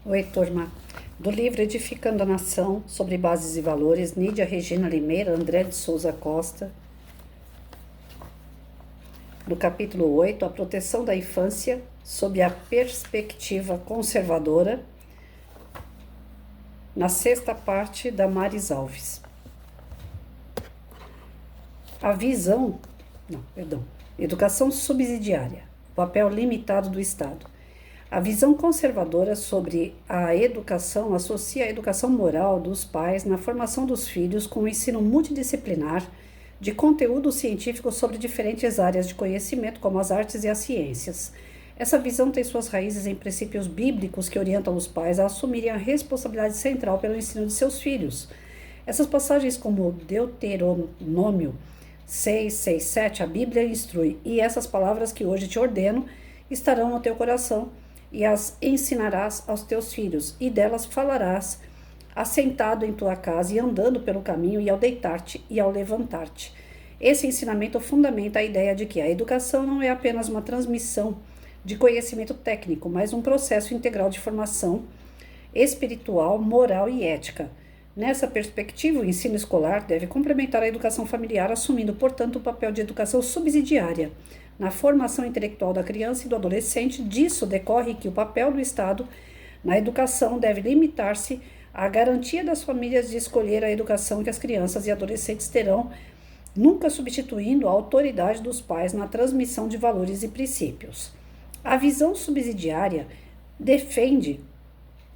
Oi, turma. Do livro Edificando a Nação, sobre Bases e Valores, Nídia Regina Limeira, André de Souza Costa. No capítulo 8, A Proteção da Infância, sob a perspectiva conservadora, na sexta parte, da Maris Alves. Educação subsidiária, papel limitado do Estado. A visão conservadora sobre a educação associa a educação moral dos pais na formação dos filhos com o ensino multidisciplinar de conteúdo científico sobre diferentes áreas de conhecimento, como as artes e as ciências. Essa visão tem suas raízes em princípios bíblicos que orientam os pais a assumirem a responsabilidade central pelo ensino de seus filhos. Essas passagens, como Deuteronômio 6, 6, 7, a Bíblia instrui, e essas palavras que hoje te ordeno estarão no teu coração, e as ensinarás aos teus filhos, e delas falarás, assentado em tua casa e andando pelo caminho, e ao deitar-te e ao levantar-te. Esse ensinamento fundamenta a ideia de que a educação não é apenas uma transmissão de conhecimento técnico, mas um processo integral de formação espiritual, moral e ética. Nessa perspectiva, o ensino escolar deve complementar a educação familiar, assumindo, portanto, o papel de educação subsidiária na formação intelectual da criança e do adolescente. Disso decorre que o papel do Estado na educação deve limitar-se à garantia das famílias de escolher a educação que as crianças e adolescentes terão, nunca substituindo a autoridade dos pais na transmissão de valores e princípios. A visão subsidiária defende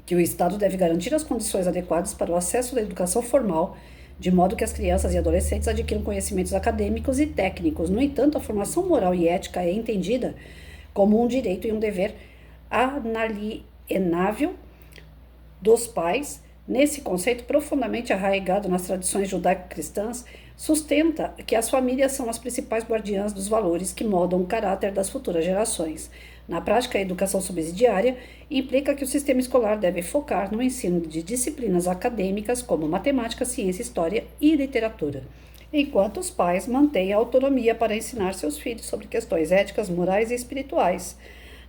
que o Estado deve garantir as condições adequadas para o acesso à educação formal, de modo que as crianças e adolescentes adquiram conhecimentos acadêmicos e técnicos. No entanto, a formação moral e ética é entendida como um direito e um dever inalienável dos pais. Nesse conceito profundamente arraigado nas tradições judaico-cristãs, sustenta que as famílias são as principais guardiãs dos valores que moldam o caráter das futuras gerações. Na prática, a educação subsidiária implica que o sistema escolar deve focar no ensino de disciplinas acadêmicas como matemática, ciência, história e literatura, enquanto os pais mantêm a autonomia para ensinar seus filhos sobre questões éticas, morais e espirituais.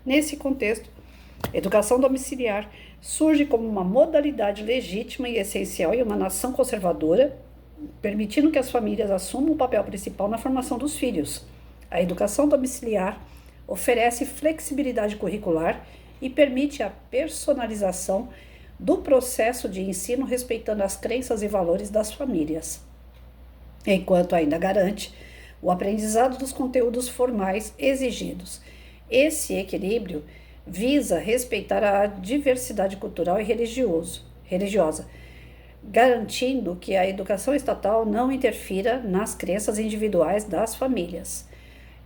Nesse contexto, educação domiciliar surge como uma modalidade legítima e essencial em uma nação conservadora, permitindo que as famílias assumam o papel principal na formação dos filhos. A educação domiciliar oferece flexibilidade curricular e permite a personalização do processo de ensino, respeitando as crenças e valores das famílias, enquanto ainda garante o aprendizado dos conteúdos formais exigidos. Esse equilíbrio visa respeitar a diversidade cultural e religiosa, garantindo que a educação estatal não interfira nas crenças individuais das famílias.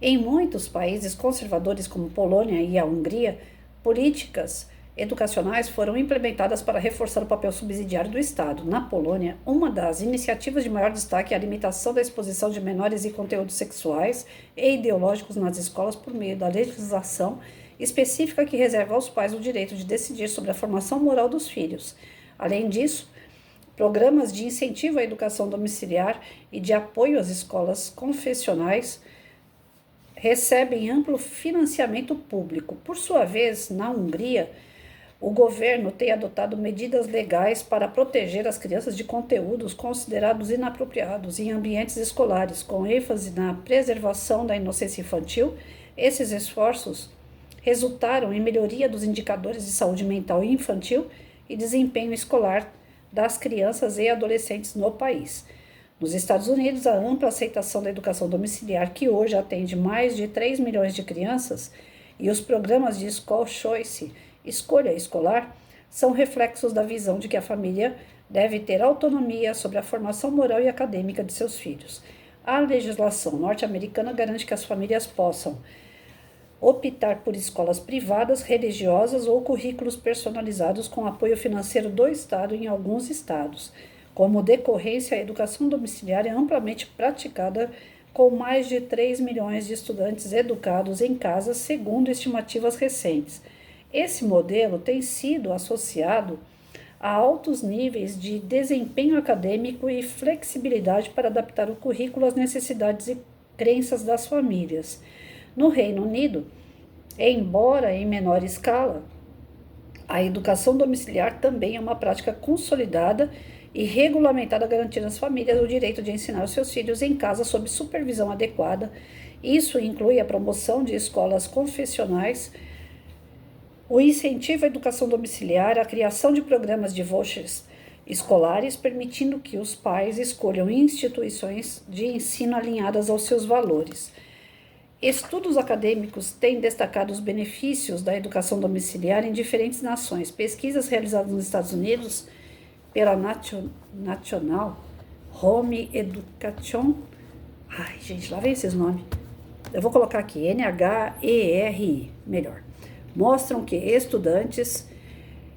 Em muitos países conservadores, como Polônia e a Hungria, políticas educacionais foram implementadas para reforçar o papel subsidiário do Estado. Na Polônia, uma das iniciativas de maior destaque é a limitação da exposição de menores e conteúdos sexuais e ideológicos nas escolas por meio da legislação específica que reserva aos pais o direito de decidir sobre a formação moral dos filhos. Além disso, programas de incentivo à educação domiciliar e de apoio às escolas confessionais recebem amplo financiamento público. Por sua vez, na Hungria, o governo tem adotado medidas legais para proteger as crianças de conteúdos considerados inapropriados em ambientes escolares, com ênfase na preservação da inocência infantil. Esses esforços resultaram em melhoria dos indicadores de saúde mental infantil e desempenho escolar das crianças e adolescentes no país. Nos Estados Unidos, a ampla aceitação da educação domiciliar, que hoje atende mais de 3 milhões de crianças, e os programas de School Choice, escolha escolar, são reflexos da visão de que a família deve ter autonomia sobre a formação moral e acadêmica de seus filhos. A legislação norte-americana garante que as famílias possam optar por escolas privadas, religiosas ou currículos personalizados com apoio financeiro do Estado em alguns estados. Como decorrência, a educação domiciliar é amplamente praticada, com mais de 3 milhões de estudantes educados em casa, segundo estimativas recentes. Esse modelo tem sido associado a altos níveis de desempenho acadêmico e flexibilidade para adaptar o currículo às necessidades e crenças das famílias. No Reino Unido, embora em menor escala, A educação domiciliar também é uma prática consolidada e regulamentada, garantindo às famílias o direito de ensinar os seus filhos em casa sob supervisão adequada. Isso inclui a promoção de escolas confessionais, o incentivo à educação domiciliar, a criação de programas de vouchers escolares, permitindo que os pais escolham instituições de ensino alinhadas aos seus valores. Estudos acadêmicos têm destacado os benefícios da educação domiciliar em diferentes nações. Pesquisas realizadas nos Estados Unidos pela National Home Education. Ai, gente, lá vem esses nomes. Eu vou colocar aqui, NHERI, melhor. Mostram que estudantes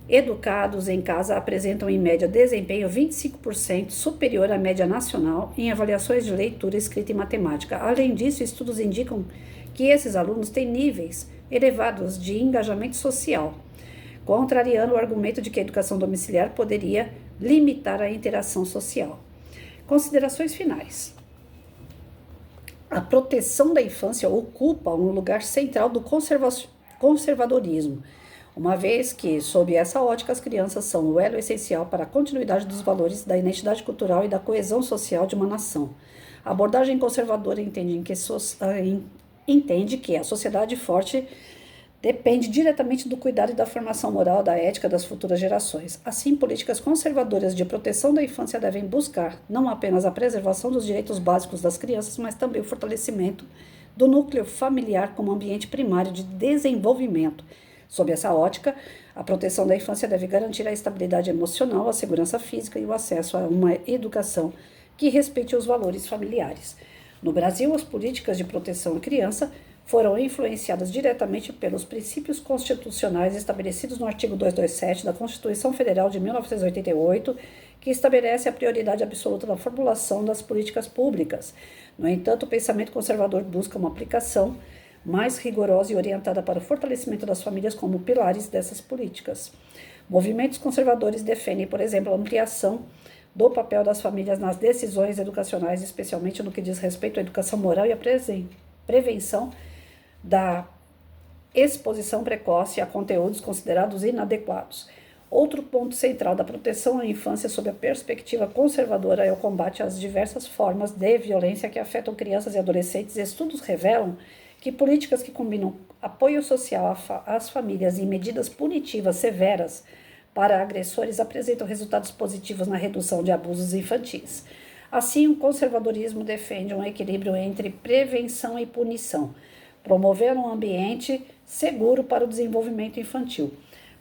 educados em casa apresentam em média desempenho 25% superior à média nacional em avaliações de leitura, escrita e matemática. Além disso, estudos indicam que esses alunos têm níveis elevados de engajamento social, contrariando o argumento de que a educação domiciliar poderia limitar a interação social. Considerações finais. A proteção da infância ocupa um lugar central do conservadorismo, uma vez que, sob essa ótica, as crianças são o elo essencial para a continuidade dos valores da identidade cultural e da coesão social de uma nação. A abordagem conservadora entende que a sociedade forte depende diretamente do cuidado e da formação moral, da ética das futuras gerações. Assim, políticas conservadoras de proteção da infância devem buscar não apenas a preservação dos direitos básicos das crianças, mas também o fortalecimento do núcleo familiar como ambiente primário de desenvolvimento. Sob essa ótica, a proteção da infância deve garantir a estabilidade emocional, a segurança física e o acesso a uma educação que respeite os valores familiares. No Brasil, as políticas de proteção à criança foram influenciadas diretamente pelos princípios constitucionais estabelecidos no artigo 227 da Constituição Federal de 1988, que estabelece a prioridade absoluta na formulação das políticas públicas. No entanto, o pensamento conservador busca uma aplicação mais rigorosa e orientada para o fortalecimento das famílias como pilares dessas políticas. Movimentos conservadores defendem, por exemplo, a ampliação do papel das famílias nas decisões educacionais, especialmente no que diz respeito à educação moral e à prevenção da exposição precoce a conteúdos considerados inadequados. Outro ponto central da proteção à infância sob a perspectiva conservadora é o combate às diversas formas de violência que afetam crianças e adolescentes. Estudos revelam que políticas que combinam apoio social às famílias e medidas punitivas severas para agressores apresentam resultados positivos na redução de abusos infantis. Assim, o conservadorismo defende um equilíbrio entre prevenção e punição, promovendo um ambiente seguro para o desenvolvimento infantil.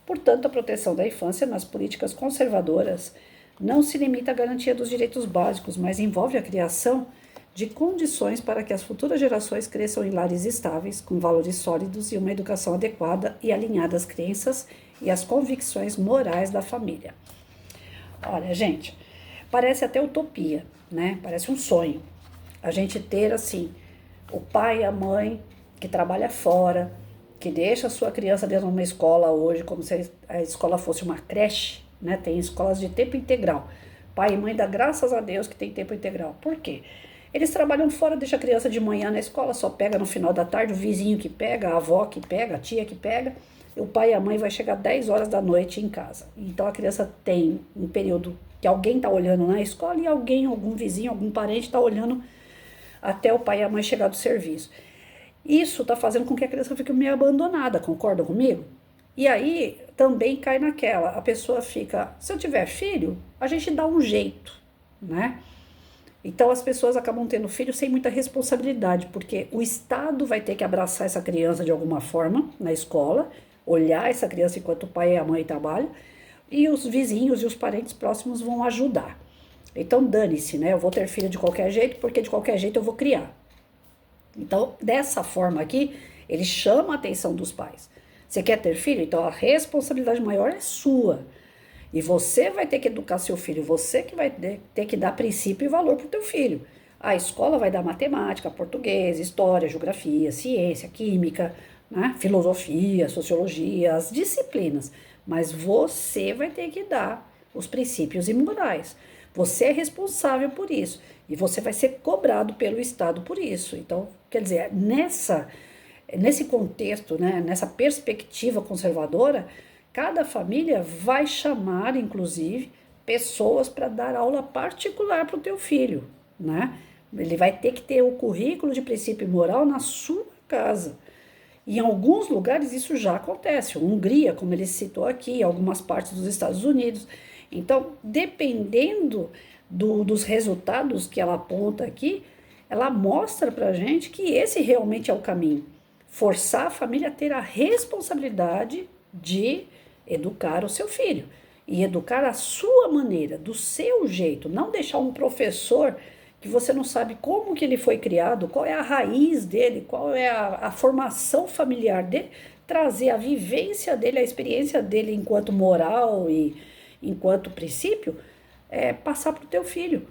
Portanto, a proteção da infância nas políticas conservadoras não se limita à garantia dos direitos básicos, mas envolve a criação de condições para que as futuras gerações cresçam em lares estáveis, com valores sólidos e uma educação adequada e alinhada às crenças e às convicções morais da família. Olha, gente, parece até utopia, né? Parece um sonho. A gente ter, assim, o pai e a mãe que trabalha fora, que deixa a sua criança dentro de uma escola hoje, como se a escola fosse uma creche, né? Tem escolas de tempo integral. Pai e mãe dá graças a Deus que tem tempo integral. Por quê? Eles trabalham fora, deixa a criança de manhã na escola, só pega no final da tarde, o vizinho que pega, a avó que pega, a tia que pega, e o pai e a mãe vai chegar 10 horas da noite em casa. Então a criança tem um período que alguém está olhando na escola e alguém, algum vizinho, algum parente está olhando até o pai e a mãe chegar do serviço. Isso está fazendo com que a criança fique meio abandonada, concorda comigo? E aí também cai naquela, a pessoa fica, se eu tiver filho, a gente dá um jeito, né? Então as pessoas acabam tendo filho sem muita responsabilidade, porque o Estado vai ter que abraçar essa criança de alguma forma na escola, olhar essa criança enquanto o pai e a mãe trabalham, e os vizinhos e os parentes próximos vão ajudar. Então dane-se, né? Eu vou ter filho de qualquer jeito, porque de qualquer jeito eu vou criar. Então, dessa forma aqui, ele chama a atenção dos pais. Você quer ter filho? Então a responsabilidade maior é sua. E você vai ter que educar seu filho, você que vai ter que dar princípio e valor para o teu filho. A escola vai dar matemática, português, história, geografia, ciência, química, né? Filosofia, sociologia, as disciplinas. Mas você vai ter que dar os princípios e morais. Você é responsável por isso. E você vai ser cobrado pelo Estado por isso. Então, quer dizer, nesse contexto, né, nessa perspectiva conservadora, Cada família vai chamar, inclusive, pessoas para dar aula particular para o teu filho, né? Ele vai ter que ter o currículo de princípio e moral na sua casa. Em alguns lugares isso já acontece, Hungria, como ele citou aqui, algumas partes dos Estados Unidos. Então, dependendo dos resultados que ela aponta aqui, ela mostra para a gente que esse realmente é o caminho. Forçar a família a ter a responsabilidade de educar o seu filho. E educar à sua maneira, do seu jeito. Não deixar um professor que você não sabe como que ele foi criado, qual é a raiz dele, qual é a formação familiar dele, trazer a vivência dele, a experiência dele enquanto moral e enquanto princípio, passar para o teu filho.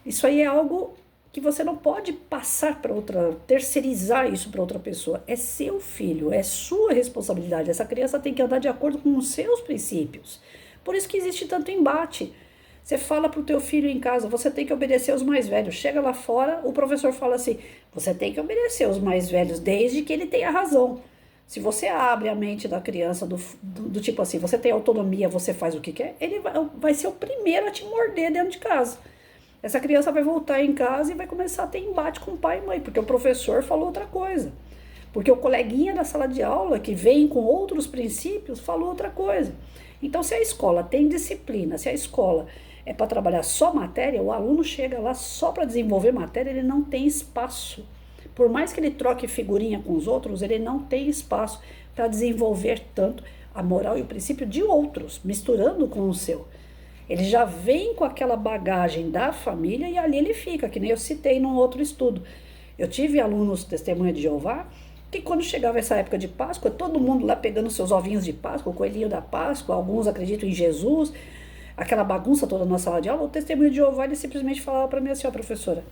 Isso aí é algo que você não pode passar para outra, terceirizar isso para outra pessoa. É seu filho, é sua responsabilidade. Essa criança tem que andar de acordo com os seus princípios. Por isso que existe tanto embate. Você fala para o teu filho em casa, você tem que obedecer os mais velhos. Chega lá fora, o professor fala assim, você tem que obedecer os mais velhos, desde que ele tenha razão. Se você abre a mente da criança do tipo assim, você tem autonomia, você faz o que quer, ele vai ser o primeiro a te morder dentro de casa. Essa criança vai voltar em casa e vai começar a ter embate com o pai e mãe, porque o professor falou outra coisa. Porque o coleguinha da sala de aula, que vem com outros princípios, falou outra coisa. Então, se a escola tem disciplina, se a escola é para trabalhar só matéria, o aluno chega lá só para desenvolver matéria, ele não tem espaço. Por mais que ele troque figurinha com os outros, ele não tem espaço para desenvolver tanto a moral e o princípio de outros, misturando com o seu. Ele já vem com aquela bagagem da família e ali ele fica, que nem eu citei num outro estudo. Eu tive alunos testemunha de Jeová que quando chegava essa época de Páscoa, todo mundo lá pegando seus ovinhos de Páscoa, o coelhinho da Páscoa, alguns acreditam em Jesus, aquela bagunça toda na sala de aula, o testemunho de Jeová ele simplesmente falava para mim assim, ó, professora,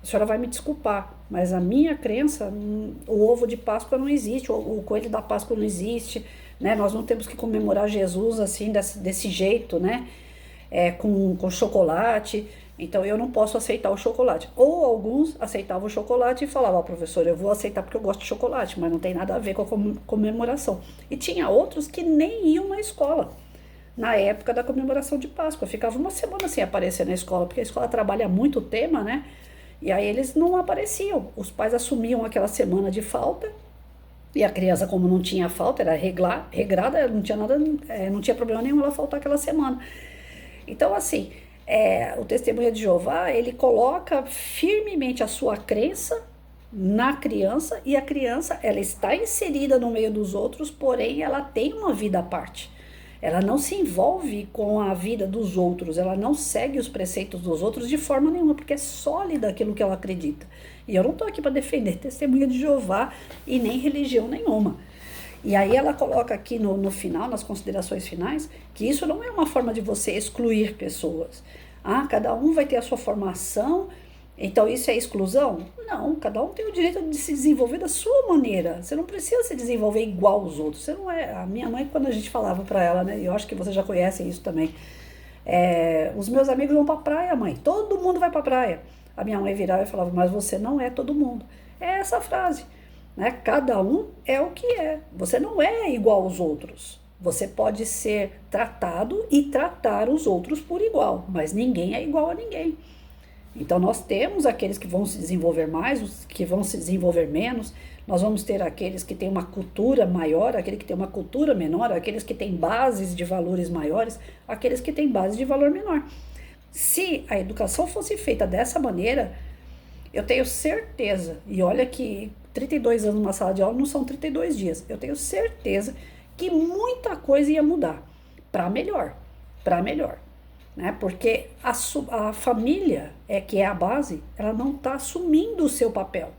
a senhora vai me desculpar, mas a minha crença, o ovo de Páscoa não existe, o coelho da Páscoa não existe, né? Nós não temos que comemorar Jesus assim, desse jeito, né? Com chocolate, então eu não posso aceitar o chocolate. Ou alguns aceitavam o chocolate e falavam, professor, eu vou aceitar porque eu gosto de chocolate, mas não tem nada a ver com a comemoração. E tinha outros que nem iam na escola, na época da comemoração de Páscoa. Ficava uma semana sem aparecer na escola, porque a escola trabalha muito o tema, né? E aí eles não apareciam. Os pais assumiam aquela semana de falta, e a criança, como não tinha falta, era regrada, não tinha nada, não tinha problema nenhum ela faltar aquela semana. Então, assim, o Testemunha de Jeová, ele coloca firmemente a sua crença na criança, e a criança, ela está inserida no meio dos outros, porém, ela tem uma vida à parte. Ela não se envolve com a vida dos outros, ela não segue os preceitos dos outros de forma nenhuma, porque é sólida aquilo que ela acredita. E eu não estou aqui para defender Testemunha de Jeová e nem religião nenhuma. E aí ela coloca aqui no final, nas considerações finais, que isso não é uma forma de você excluir pessoas. Cada um vai ter a sua formação, então isso é exclusão? Não, cada um tem o direito de se desenvolver da sua maneira. Você não precisa se desenvolver igual aos outros. Você não é. A minha mãe, quando a gente falava para ela, né, e eu acho que vocês já conhecem isso também, os meus amigos vão para praia, mãe, todo mundo vai para praia. A minha mãe virava e falava, mas você não é todo mundo. É essa a frase. Né? Cada um é o que é. Você não é igual aos outros. Você pode ser tratado e tratar os outros por igual, mas ninguém é igual a ninguém. Então nós temos aqueles que vão se desenvolver mais, os que vão se desenvolver menos. Nós vamos ter aqueles que têm uma cultura maior, aquele que tem uma cultura menor, aqueles que têm bases de valores maiores, aqueles que têm bases de valor menor. Se a educação fosse feita dessa maneira, eu tenho certeza, e olha que 32 anos numa sala de aula não são 32 dias, eu tenho certeza que muita coisa ia mudar para melhor, né? Porque a família, que é a base, ela não está assumindo o seu papel.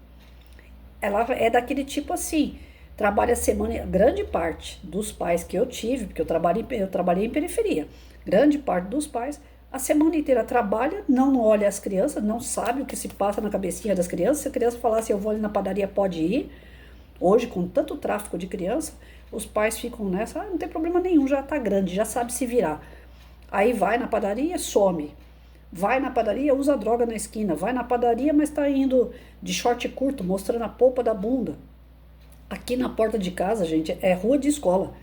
Ela é daquele tipo assim, trabalha a semana, grande parte dos pais que eu tive, porque eu trabalhei em periferia, grande parte dos pais, a semana inteira trabalha, não olha as crianças, não sabe o que se passa na cabecinha das crianças. Se a criança falar assim, eu vou ali na padaria, pode ir. Hoje, com tanto tráfico de criança, os pais ficam nessa, não tem problema nenhum, já tá grande, já sabe se virar. Aí vai na padaria, some. Vai na padaria, usa droga na esquina. Vai na padaria, mas tá indo de short curto, mostrando a polpa da bunda. Aqui na porta de casa, gente, é rua de escola.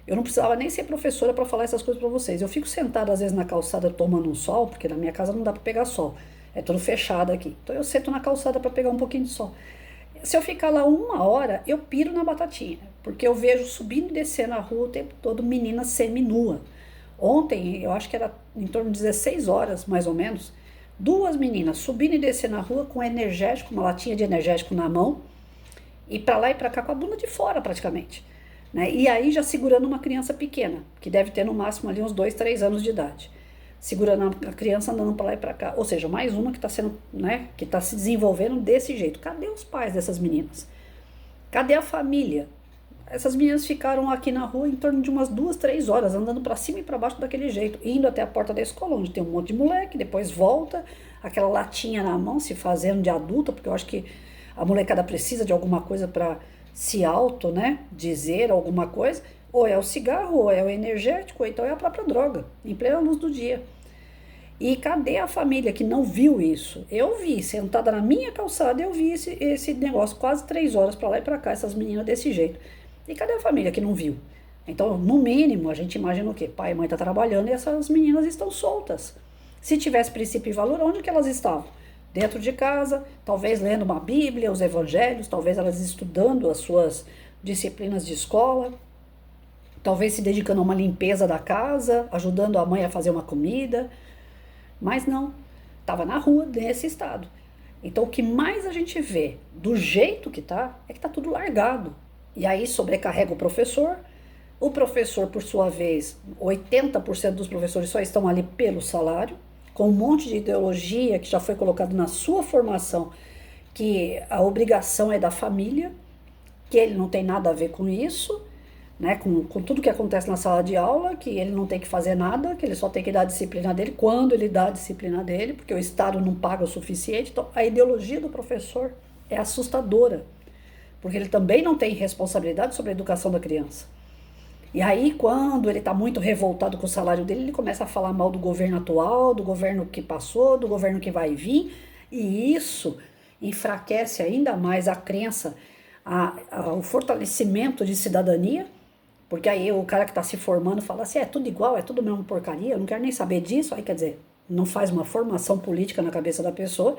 Eu não precisava nem ser professora para falar essas coisas para vocês. Eu fico sentada às vezes na calçada tomando um sol, porque na minha casa não dá para pegar sol. É tudo fechado aqui. Então eu sento na calçada para pegar um pouquinho de sol. Se eu ficar lá 1 hora, eu piro na batatinha, porque eu vejo subindo e descendo a rua o tempo todo meninas seminua. Ontem, eu acho que era em torno de 16 horas, mais ou menos, 2 meninas subindo e descendo a rua com energético, uma latinha de energético na mão, e para lá e para cá com a bunda de fora praticamente. Né? E aí já segurando uma criança pequena, que deve ter no máximo ali uns 2, 3 anos de idade. Segurando a criança andando para lá e para cá. Ou seja, mais uma que está sendo, né, que está se desenvolvendo desse jeito. Cadê os pais dessas meninas? Cadê a família? Essas meninas ficaram aqui na rua em torno de umas 2, 3 horas, andando para cima e para baixo daquele jeito, indo até a porta da escola, onde tem um monte de moleque, depois volta, aquela latinha na mão, se fazendo de adulta, porque eu acho que a molecada precisa de alguma coisa para se auto, né, dizer alguma coisa, ou é o cigarro, ou é o energético, ou então é a própria droga, em plena luz do dia. E cadê a família que não viu isso? Eu vi, sentada na minha calçada, eu vi esse negócio, quase 3 horas para lá e para cá, essas meninas desse jeito. E cadê a família que não viu? Então, no mínimo, a gente imagina o quê? Pai e mãe tá trabalhando e essas meninas estão soltas. Se tivesse princípio e valor, onde que elas estavam? Dentro de casa, talvez lendo uma Bíblia, os evangelhos, talvez elas estudando as suas disciplinas de escola, talvez se dedicando a uma limpeza da casa, ajudando a mãe a fazer uma comida, mas não, estava na rua nesse estado. Então o que mais a gente vê do jeito que tá é que tá tudo largado. E aí sobrecarrega o professor por sua vez, 80% dos professores só estão ali pelo salário, com um monte de ideologia que já foi colocado na sua formação, que a obrigação é da família, que ele não tem nada a ver com isso, né, com tudo que acontece na sala de aula, que ele não tem que fazer nada, que ele só tem que dar a disciplina dele quando ele dá a disciplina dele, porque o Estado não paga o suficiente. Então, a ideologia do professor é assustadora, porque ele também não tem responsabilidade sobre a educação da criança. E aí, quando ele está muito revoltado com o salário dele, ele começa a falar mal do governo atual, do governo que passou, do governo que vai vir, e isso enfraquece ainda mais a crença, o fortalecimento de cidadania, porque aí o cara que está se formando fala assim, é tudo igual, é tudo mesmo porcaria, eu não quero nem saber disso. Aí quer dizer, não faz uma formação política na cabeça da pessoa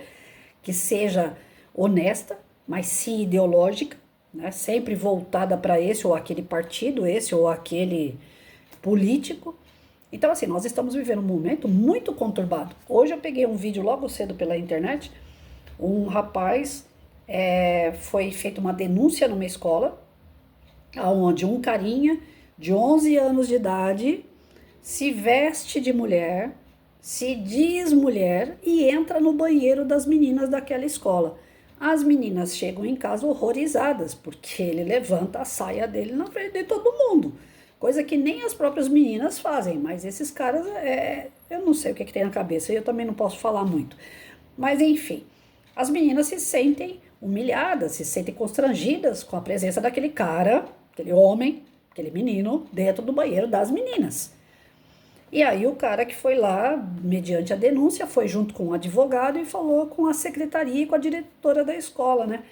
que seja honesta, mas sim ideológica, né? Sempre voltada para esse ou aquele partido, esse ou aquele político. Então assim, nós estamos vivendo um momento muito conturbado. Hoje eu peguei um vídeo logo cedo pela internet, um rapaz, foi feita uma denúncia numa escola, onde um carinha de 11 anos de idade se veste de mulher, se diz mulher e entra no banheiro das meninas daquela escola. As meninas chegam em casa horrorizadas, porque ele levanta a saia dele na frente de todo mundo. Coisa que nem as próprias meninas fazem, mas esses caras, eu não sei o que tem na cabeça, e eu também não posso falar muito. Mas enfim, as meninas se sentem humilhadas, se sentem constrangidas com a presença daquele cara, aquele homem, aquele menino, dentro do banheiro das meninas. E aí o cara que foi lá, mediante a denúncia, foi junto com o advogado e falou com a secretaria e com a diretora da escola, né?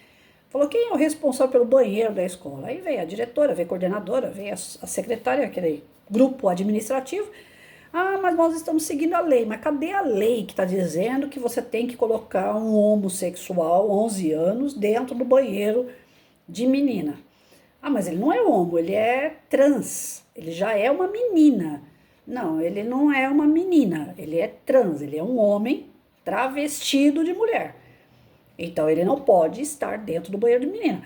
Falou, quem é o responsável pelo banheiro da escola? Aí veio a diretora, veio a coordenadora, veio a secretária, aquele grupo administrativo. Ah, mas nós estamos seguindo a lei. Mas cadê a lei que está dizendo que você tem que colocar um homossexual, 11 anos, dentro do banheiro de menina? Ah, mas ele não é homo, ele é trans, ele já é uma menina. Não, ele não é uma menina, ele é trans, ele é um homem travestido de mulher. Então ele não pode estar dentro do banheiro de menina.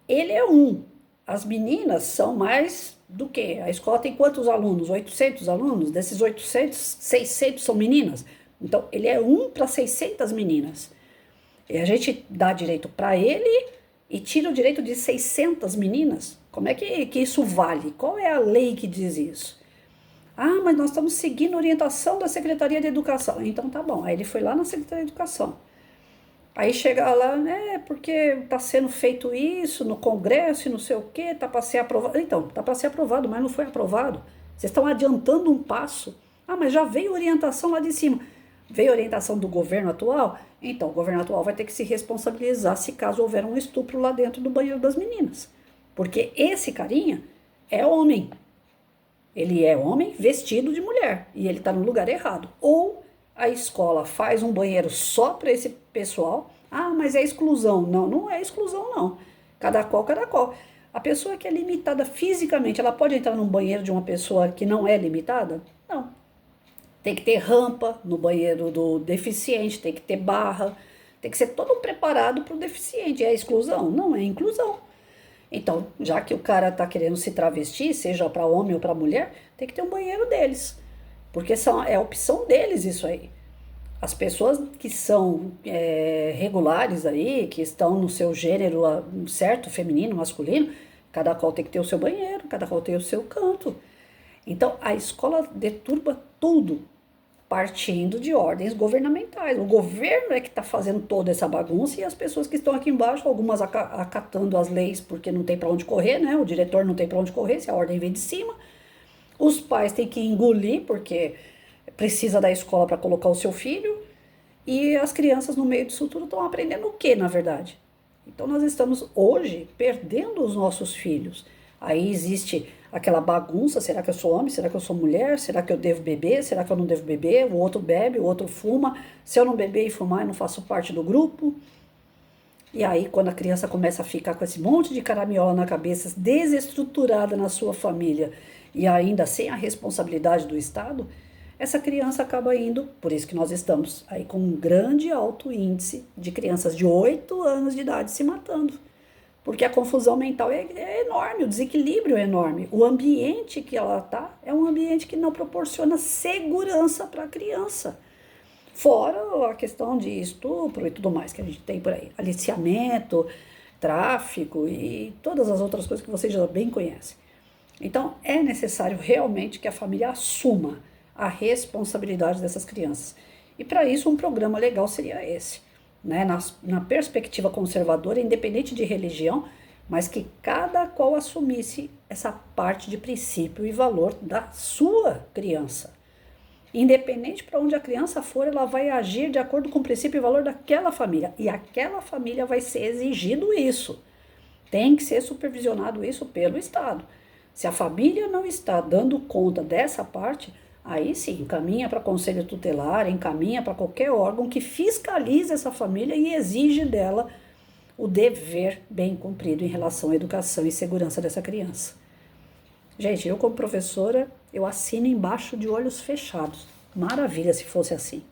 Ele é um. As meninas são mais do que? A escola tem quantos alunos? 800 alunos? Desses 800, 600 são meninas. Então ele é um para 600 meninas. E a gente dá direito para ele e tira o direito de 600 meninas? Como é que isso vale? Qual é a lei que diz isso? Ah, mas nós estamos seguindo a orientação da Secretaria de Educação. Então tá bom. Aí ele foi lá na Secretaria de Educação. Aí chega lá, né, porque está sendo feito isso no Congresso e não sei o quê, está para ser aprovado. Então, está para ser aprovado, mas não foi aprovado. Vocês estão adiantando um passo. Ah, mas já veio orientação lá de cima. Veio orientação do governo atual? Então, o governo atual vai ter que se responsabilizar se caso houver um estupro lá dentro do banheiro das meninas. Porque esse carinha é homem. Ele é homem vestido de mulher e ele está no lugar errado. Ou a escola faz um banheiro só para esse pessoal. Ah, mas é exclusão. Não, não é exclusão, não. Cada qual, cada qual. A pessoa que é limitada fisicamente, ela pode entrar num banheiro de uma pessoa que não é limitada? Não. Tem que ter rampa no banheiro do deficiente, tem que ter barra, tem que ser todo preparado para o deficiente. É exclusão? Não, é inclusão. Então, já que o cara está querendo se travestir, seja para homem ou para mulher, tem que ter um banheiro deles. Porque é a opção deles isso aí. As pessoas que são regulares aí, que estão no seu gênero certo, feminino, masculino, cada qual tem que ter o seu banheiro, cada qual tem o seu canto. Então, a escola deturba tudo, partindo de ordens governamentais. O governo é que está fazendo toda essa bagunça e as pessoas que estão aqui embaixo, algumas acatando as leis porque não tem para onde correr, né? O diretor não tem para onde correr se a ordem vem de cima. Os pais têm que engolir porque precisa da escola para colocar o seu filho. E as crianças no meio disso tudo estão aprendendo o que, na verdade? Então nós estamos hoje perdendo os nossos filhos. Aí existe aquela bagunça, será que eu sou homem, será que eu sou mulher, será que eu devo beber, será que eu não devo beber, o outro bebe, o outro fuma, se eu não beber e fumar eu não faço parte do grupo. E aí quando a criança começa a ficar com esse monte de caraminhola na cabeça, desestruturada na sua família e ainda sem a responsabilidade do Estado, essa criança acaba indo, por isso que nós estamos aí com um grande alto índice de crianças de 8 anos de idade se matando. Porque a confusão mental é enorme, o desequilíbrio é enorme. O ambiente que ela está é um ambiente que não proporciona segurança para a criança. Fora a questão de estupro e tudo mais que a gente tem por aí. Aliciamento, tráfico e todas as outras coisas que vocês já bem conhecem. Então é necessário realmente que a família assuma a responsabilidade dessas crianças. E para isso um programa legal seria esse. Né, na perspectiva conservadora, independente de religião, mas que cada qual assumisse essa parte de princípio e valor da sua criança. Independente para onde a criança for, ela vai agir de acordo com o princípio e valor daquela família. E aquela família vai ser exigido isso. Tem que ser supervisionado isso pelo Estado. Se a família não está dando conta dessa parte, aí sim, encaminha para conselho tutelar, encaminha para qualquer órgão que fiscalize essa família e exige dela o dever bem cumprido em relação à educação e segurança dessa criança. Gente, eu como professora, eu assino embaixo de olhos fechados. Maravilha se fosse assim.